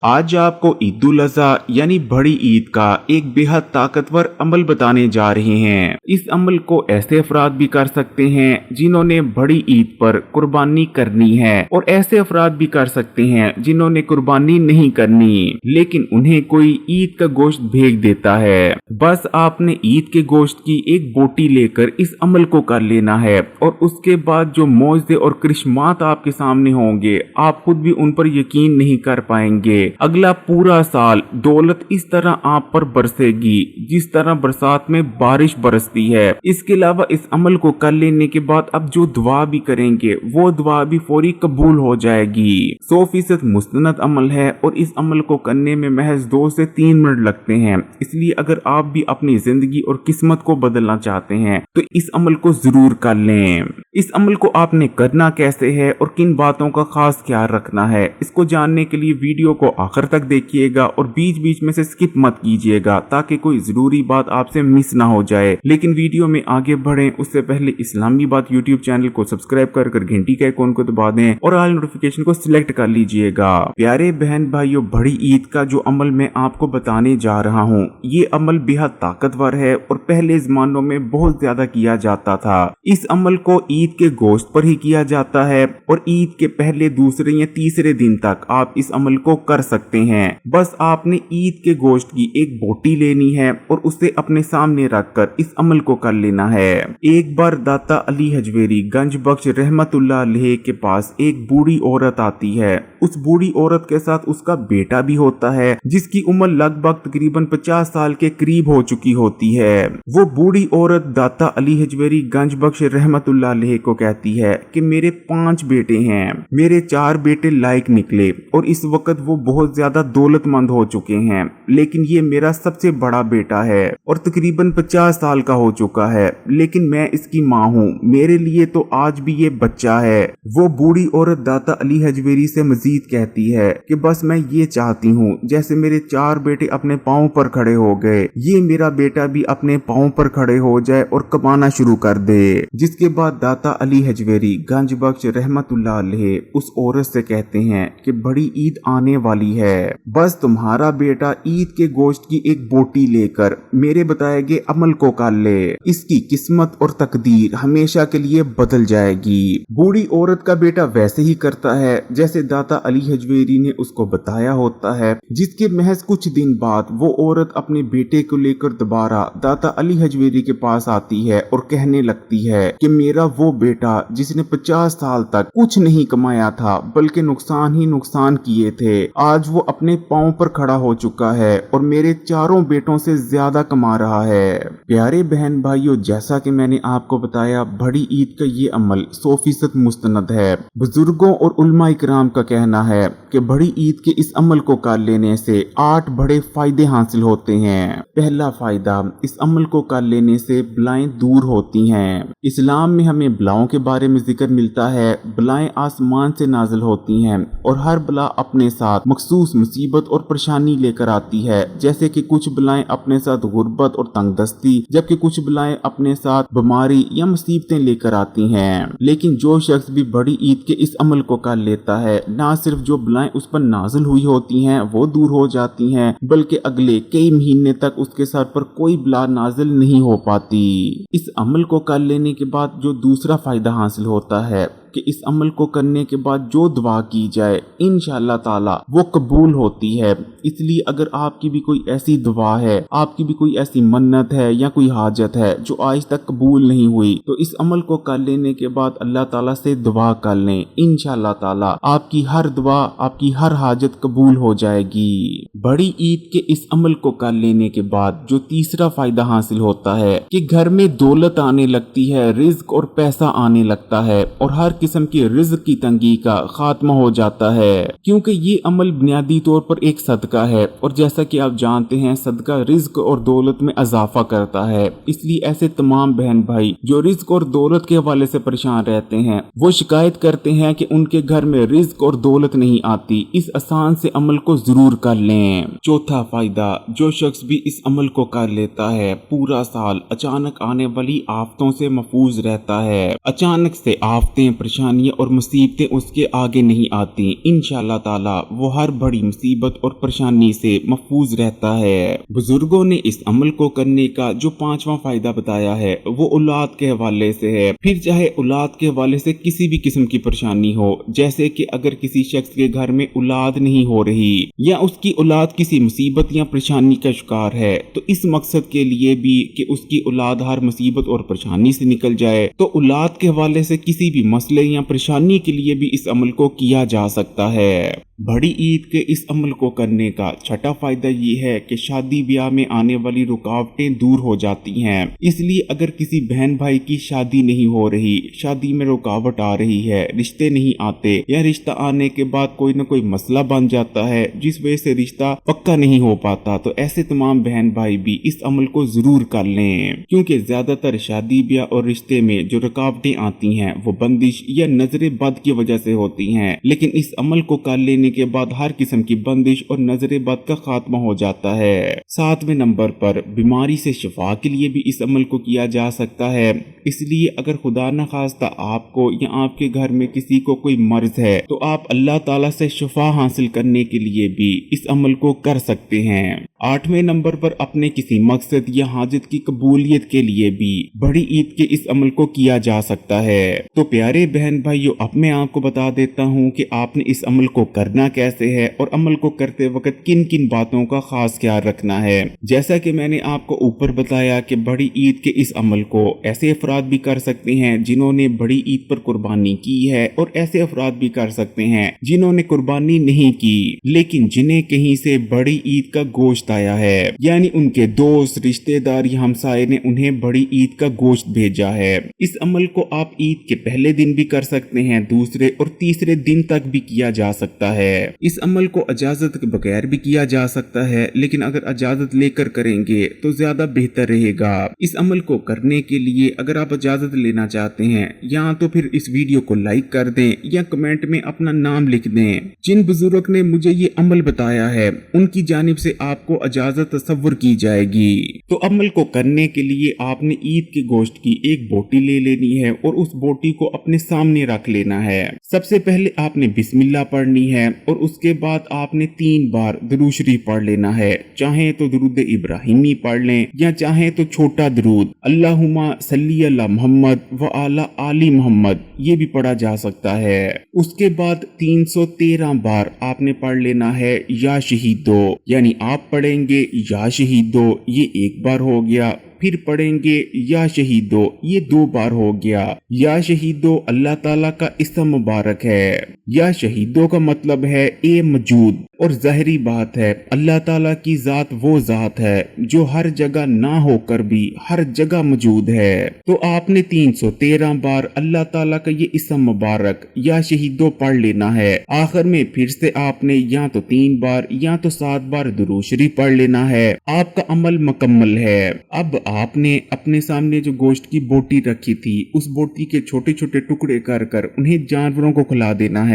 आज आपको ईद उल अज़हा यानी बड़ी ईद का एक बेहद ताकतवर अमल बताने जा रहे हैं। इस अमल को ऐसे अफराद भी कर सकते हैं जिन्होंने बड़ी ईद पर कुर्बानी करनी है, और ऐसे अफराद भी कर सकते हैं जिन्होंने कुर्बानी नहीं करनी लेकिन उन्हें कोई ईद का गोश्त भेज देता है। बस आपने ईद के गोश्त की एक बोटी लेकर इस अमल को कर लेना है, और उसके बाद जो मौजज़े और करिश्मात आपके सामने होंगे आप खुद भी उन पर यकीन नहीं कर पाएंगे। अगला पूरा साल दौलत इस तरह आप पर बरसेगी जिस तरह बरसात में बारिश बरसती है। इसके अलावा इस अमल को कर लेने के बाद अब जो दुआ भी करेंगे वो दुआ भी फौरी कबूल हो जाएगी। 100% मुस्तनद अमल है और इस अमल को करने में महज 2 से 3 मिनट लगते हैं। इसलिए अगर आप भी अपनी जिंदगी और किस्मत को बदलना चाहते हैं तो इस अमल को जरूर कर लें। इस अमल को आपने करना कैसे है और किन बातों का खास ख्याल रखना है, इसको जानने के लिए वीडियो को आखिर तक देखिएगा और बीच बीच में से स्किप मत कीजिएगा ताकि कोई जरूरी बात आपसे मिस ना हो जाए। लेकिन वीडियो में आगे बढ़ें उससे पहले इस्लामी बात यूट्यूब चैनल को सब्सक्राइब कर घंटी के आइकॉन को दबा दें और ऑल नोटिफिकेशन को सिलेक्ट कर लीजिएगा। प्यारे बहन भाइयों, बड़ी ईद का जो अमल मैं आपको बताने जा रहा हूँ ये अमल बेहद ताकतवर है और पहले जमानों में बहुत ज्यादा किया जाता था। इस अमल को ईद के गोश्त पर ही किया जाता है और ईद के पहले, दूसरे या तीसरे दिन तक आप इस अमल को कर सकते हैं। बस आपने ईद के गोश्त की एक बोटी लेनी है और उसे अपने सामने रखकर इस अमल को कर लेना है। एक बार दाता अली हजवेरी गंज बख्श रहमतुल्लाह अलैह के पास एक बूढ़ी औरत आती है। उस बूढ़ी औरत के साथ उसका बेटा भी होता है जिसकी उम्र लगभग तकरीबन 50 साल के करीब हो चुकी होती है। वो बूढ़ी औरत दाता अली हजवेरी गंज बख्श रहमतुल्लाह अलैह को कहती है कि मेरे 5 बेटे हैं, मेरे 4 बेटे लायक निकले और इस वक्त वो बहुत ज्यादा दौलतमंद हो चुके हैं, लेकिन ये मेरा सबसे बड़ा बेटा है और तकरीबन 50 साल का हो चुका है, लेकिन मैं इसकी माँ हूँ, मेरे लिए तो आज भी ये बच्चा है। वो बूढ़ी औरत दाता अली हजवेरी से मजीद कहती है कि बस मैं ये चाहती हूँ जैसे मेरे 4 बेटे अपने पाँव पर खड़े हो गए, ये मेरा बेटा भी अपने पाँव पर खड़े हो जाए और कमाना शुरू कर दे। जिसके बाद दाता अली हजवेरी गंज बख्श रहमतुल्लाह अलैह उस औरत से कहते हैं कि बड़ी ईद आने वाली है, बस तुम्हारा बेटा ईद के गोश्त की एक बोटी लेकर मेरे बताए गए अमल को कर ले, इसकी किस्मत और तकदीर हमेशा के लिए बदल जाएगी। बूढ़ी औरत का बेटा वैसे ही करता है जैसे दाता अली हजवेरी ने उसको बताया होता है। जिसके महज कुछ दिन बाद वो औरत अपने बेटे को लेकर दोबारा दाता अली हजवेरी के पास आती है और कहने लगती है कि मेरा वो बेटा जिसने 50 साल तक कुछ नहीं कमाया था बल्कि नुकसान ही नुकसान किए थे, आज वो अपने पांव पर खड़ा हो चुका है और मेरे 4 बेटों से ज्यादा कमा रहा है। प्यारे बहन भाइयों, जैसा कि मैंने आपको बताया बड़ी ईद का ये अमल 100% मुस्तनद है। बुजुर्गों और उलमा इकराम का कहना है कि बड़ी ईद के इस अमल को कर लेने से 8 बड़े फायदे हासिल होते हैं। पहला फायदा, इस अमल को कर लेने से बलाएं दूर होती हैं। इस्लाम में हमें बलाओं के बारे में जिक्र मिलता है। बलाएं आसमान से नाजिल होती हैं और हर बला अपने साथ मखसूस मुसीबत और परेशानी लेकर आती है। जैसे कि कुछ बलाएं अपने साथ गुर्बत और तंगदस्ती, जबकि कुछ बलाएं अपने साथ बीमारी या मुसीबतें लेकर आती हैं। लेकिन जो शख्स भी बड़ी ईद के इस अमल को कर लेता है, ना सिर्फ जो बलाएं उस पर नाजिल हुई होती हैं वो दूर हो जाती हैं, बल्कि अगले कई महीने तक उसके सर पर कोई बला नाजिल नहीं हो पाती। इस अमल को कर लेने के बाद जो दूसरा फायदा हासिल होता है कि इस अमल को करने के बाद जो दुआ की जाए इंशाअल्लाह ताला वो कबूल होती है। इसलिए अगर आपकी भी कोई ऐसी दुआ है, आपकी भी कोई ऐसी मन्नत है या कोई हाजत है जो आज तक कबूल नहीं हुई, तो इस अमल को कर लेने के बाद अल्लाह ताला से दुआ कर लें, इंशाअल्लाह ताला आपकी हर दुआ, आपकी हर हाजत कबूल हो जाएगी। बड़ी ईद के इस अमल को कर लेने के बाद जो तीसरा फायदा हासिल होता है कि घर में दौलत आने लगती है, रिज्क और पैसा आने लगता है और हर किस्म की रिज्क की तंगी का खात्मा हो जाता है, क्योंकि ये अमल बुनियादी तौर पर एक सदका है और जैसा कि आप जानते हैं सदका रिज्क और दौलत में इजाफा करता है। इसलिए ऐसे तमाम बहन भाई जो रिज्क और दौलत के हवाले से परेशान रहते हैं वो शिकायत करते हैं कि उनके घर में रिज्क और दौलत नहीं आती, इस आसान से अमल को जरूर कर लें। चौथा फायदा, जो शख्स भी इस अमल को कर लेता है पूरा साल अचानक आने वाली आफतों से महफूज रहता है। अचानक से आफतें परेशानियां और मुसीबतें उसके आगे नहीं आती। इंशाअल्लाह ताला वो हर बड़ी मुसीबत और परेशानी से महफूज रहता है। बुजुर्गों ने इस अमल को करने का जो 5वां फायदा बताया है वो औलाद के हवाले से है। फिर चाहे औलाद के हवाले से किसी भी किस्म की परेशानी हो, जैसे कि अगर किसी शख्स के घर में औलाद नहीं हो रही या उसकी औलाद किसी मुसीबत या परेशानी का शिकार है, तो इस मकसद के लिए भी कि उसकी औलाद हर मुसीबत और परेशानी से निकल जाए, तो औलाद के हवाले से किसी भी मसले या परेशानी के लिए भी इस अमल को किया जा सकता है। बड़ी ईद के इस अमल को करने का छठा फायदा ये है कि शादी ब्याह में आने वाली रुकावटें दूर हो जाती हैं। इसलिए अगर किसी बहन भाई की शादी नहीं हो रही, शादी में रुकावट आ रही है, रिश्ते नहीं आते या रिश्ता आने के बाद कोई न कोई मसला बन जाता है जिस वजह से रिश्ता पक्का नहीं हो पाता, तो ऐसे तमाम बहन भाई भी इस अमल को जरूर कर लें, क्योंकि ज्यादातर शादी ब्याह और रिश्ते में जो रुकावटें आती हैं वो बंदिश या नजरे बद की वजह से होती हैं। लेकिन इस अमल को कर लेने के बाद हर किस्म की बंदिश और नजरे बद का खात्मा हो जाता है। 7वें नंबर पर बीमारी से शिफा के लिए भी इस अमल को किया जा सकता है। इसलिए अगर खुदा न खास्ता आपको या आपके घर में किसी को कोई मर्ज है, तो आप अल्लाह ताला से शिफा हासिल करने के लिए भी इस अमल को कर सकते हैं। 8वें नंबर पर अपने किसी मकसद या हाजत की कबूलियत के लिए भी बड़ी ईद के इस अमल को किया जा सकता है। तो प्यारे बहन भाइयों, अब मैं आपको बता देता हूँ कि आपने इस अमल को करना कैसे है और अमल को करते वक्त किन किन बातों का खास ख्याल रखना है। जैसा कि मैंने आपको ऊपर बताया कि बड़ी ईद के इस अमल को ऐसे अफराद भी कर सकते हैं जिन्होंने बड़ी ईद पर कुर्बानी की है, और ऐसे अफराद भी कर सकते हैं जिन्होंने कुर्बानी नहीं की लेकिन जिन्हें कहीं से बड़ी ईद का गोश्त आया है, यानी उनके दोस्त रिश्तेदार या हमसाये ने उन्हें बड़ी ईद का गोश्त भेजा है। इस अमल को आप ईद के पहले दिन भी कर सकते हैं, दूसरे और तीसरे दिन तक भी किया जा सकता है। इस अमल को इजाजत के बगैर भी किया जा सकता है, लेकिन अगर इजाजत लेकर करेंगे तो ज्यादा बेहतर रहेगा। इस अमल को करने के लिए अगर आप इजाजत लेना चाहते हैं, या तो फिर इस वीडियो को लाइक कर दें या कमेंट में अपना नाम लिख दें। जिन बुजुर्ग ने मुझे ये अमल बताया है उनकी जानिब से आपको इजाजत तस्वुर की जाएगी। तो अमल को करने के लिए आपने ईद के गोश्त की एक बोटी ले लेनी है और उस बोटी को अपने सामने रख लेना है। सबसे पहले आपने बिस्मिल्लाह पढ़नी है और उसके बाद आपने 3 बार दुरूद शरीफ पढ़ लेना है। चाहे तो दुरूद इब्राहिमी पढ़ लें या चाहे तो छोटा दुरूद अल्लाहुम्मा सल्ली अला मोहम्मद व अला आली मोहम्मद, ये भी पढ़ा जा सकता है। उसके बाद 313 बार आपने पढ़ लेना है या शहीदो, यानी आप पढ़ेंगे या शहीदो, ये 1 बार हो गया। फिर पढ़ेंगे या शहीदो, ये 2 बार हो गया। या शहीदो अल्लाह ताला का इसम मुबारक है। या शहीदो का मतलब है ए मौजूद, और ज़ाहिरी बात है अल्लाह ताला की जात वो जात है जो हर जगह ना होकर भी हर जगह मौजूद है। तो आपने 313 बार अल्लाह ताला का ये इसम मुबारक या शहीदो पढ़ लेना है। आखिर में फिर से आपने या तो 3 बार या तो 7 बार दुरूद शरीफ पढ़ लेना है। आपका अमल मुकम्मल है। अब आपने अपने सामने जो गोश्त की बोटी रखी थी, उस बोटी के छोटे छोटे टुकड़े कर कर उन्हें जानवरों को खिला देना है।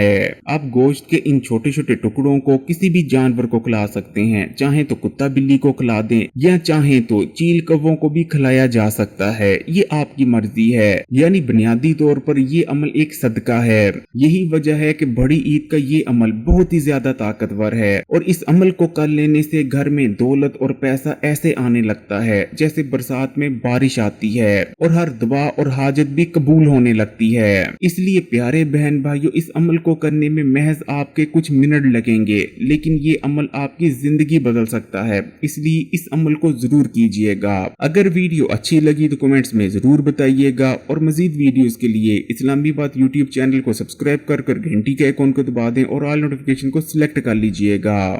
आप गोश्त के इन छोटे छोटे टुकड़ों को किसी भी जानवर को खिला सकते हैं, चाहे तो कुत्ता बिल्ली को खिला दें या चाहे तो चील कौवों को भी खिलाया जा सकता है, ये आपकी मर्जी है। यानी बुनियादी तौर पर ये अमल एक सदका है। यही वजह है कि बड़ी ईद का ये अमल बहुत ही ज्यादा ताकतवर है, और इस अमल को कर लेने से घर में दौलत और पैसा ऐसे आने लगता है जैसे बरसात में बारिश आती है, और हर दुआ और हाजत भी कबूल होने लगती है। इसलिए प्यारे बहन भाइयों, इस अमल को करने में महज आपके कुछ मिनट लगेंगे, लेकिन ये अमल आपकी जिंदगी बदल सकता है। इसलिए इस अमल को जरूर कीजिएगा। अगर वीडियो अच्छी लगी तो कमेंट्स में जरूर बताइएगा, और मजीद वीडियोस के लिए इस्लामी बात यूट्यूब चैनल को सब्सक्राइब कर घंटी के आइकॉन को दबा दें और ऑल नोटिफिकेशन को सिलेक्ट कर लीजिएगा।